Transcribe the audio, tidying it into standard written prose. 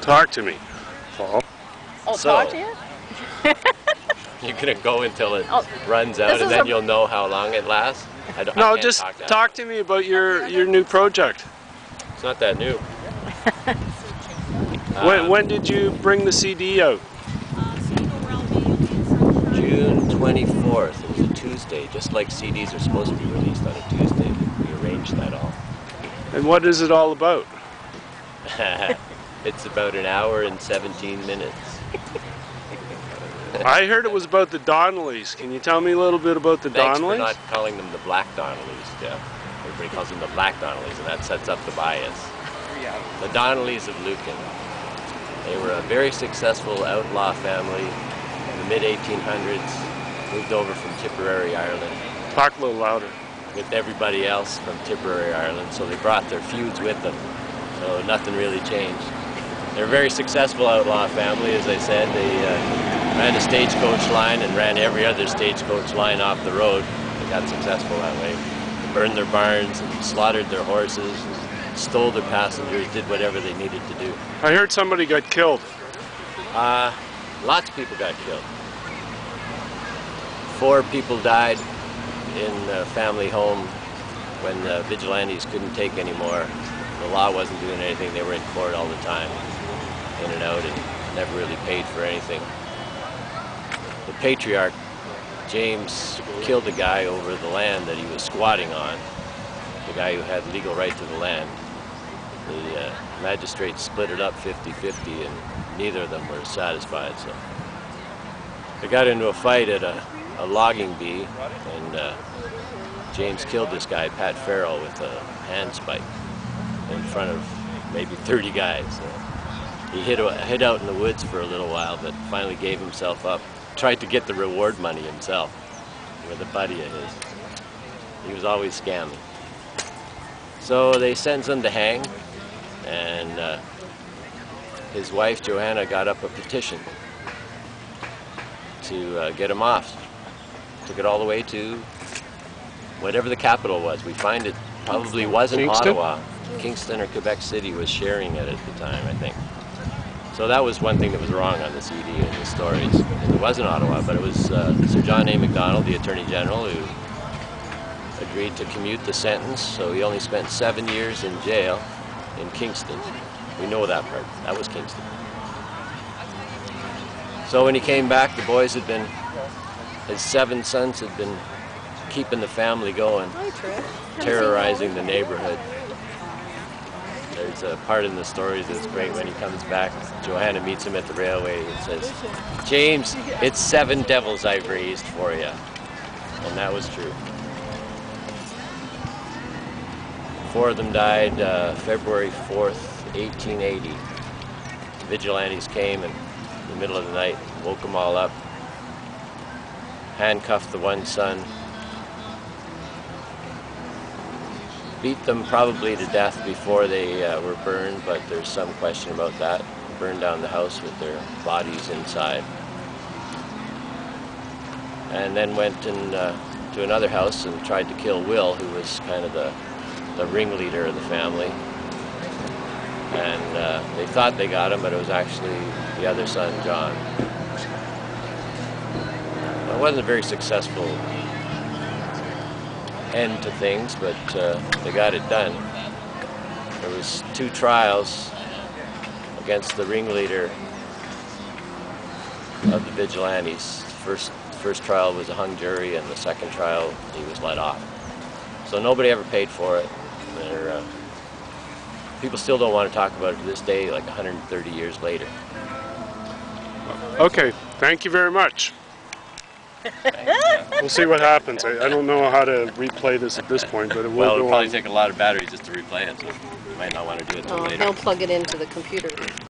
Talk to me, Paul. Oh, So, talk to you? You're going to go until it runs out, and then you'll know how long it lasts? No, just talk to me about your new project. It's not that new. When did you bring the CD out? June 24th. It was a Tuesday, just like CDs are supposed to be released on a Tuesday. We arranged that all. And what is it all about? It's about an hour and 17 minutes. I heard it was about the Donnellys. Can you tell me a little bit about the Donnellys? Thanks for not calling them the Black Donnellys, Jeff. Everybody calls them the Black Donnellys, and that sets up the bias. The Donnellys of Lucan. They were a very successful outlaw family in the mid-1800s, moved over from Tipperary, Ireland. Talk a little louder. With everybody else from Tipperary, Ireland, so they brought their feuds with them. So nothing really changed. They're a very successful outlaw family, as I said. They ran a stagecoach line and ran every other stagecoach line off the road. They got successful that way. They burned their barns and slaughtered their horses, and stole their passengers, did whatever they needed to do. I heard somebody got killed. Lots of people got killed. 4 people died in a family home when the vigilantes couldn't take anymore. The law wasn't doing anything. They were in court all the time, in and out, and never really paid for anything. The patriarch, James, killed a guy over the land that he was squatting on, the guy who had legal right to the land. The magistrates split it up 50-50, and neither of them were satisfied. So they got into a fight at a logging bee, and James killed this guy, Pat Farrell, with a handspike in front of maybe 30 guys. He hid out in the woods for a little while, but finally gave himself up. Tried to get the reward money himself with a buddy of his. He was always scamming. So they sentenced him to hang, and his wife, Joanna, got up a petition to get him off. Took it all the way to whatever the capital was. We find it probably wasn't Kingston? Ottawa. Kingston or Quebec City was sharing it at the time, I think. So that was one thing that was wrong on the CD and the stories. It wasn't Ottawa, but it was Sir John A. Macdonald, the Attorney General, who agreed to commute the sentence. So he only spent 7 years in jail in Kingston. We know that part. That was Kingston. So when he came back, the boys had been, his 7 sons had been keeping the family going, terrorizing the neighborhood. There's a part in the story that's great when he comes back. Joanna meets him at the railway and says, "James, it's 7 devils I've raised for you." And that was true. 4 of them died February 4th, 1880. The vigilantes came in the middle of the night, woke them all up, handcuffed the one son, beat them probably to death before they were burned, but there's some question about that. Burned down the house with their bodies inside. And then went to another house and tried to kill Will, who was kind of the ringleader of the family. And they thought they got him, but it was actually the other son, John. It wasn't a very successful end to things, but they got it done. There was 2 trials against the ringleader of the vigilantes. First trial was a hung jury, and the second trial he was let off. So nobody ever paid for it. People still don't want to talk about it to this day, like 130 years later. Okay, thank you very much. We'll see what happens. I don't know how to replay this at this point, but it will Well, go it'll probably on. take a lot of batteries just to replay it, so you might not want to do it until later. He'll plug it into the computer.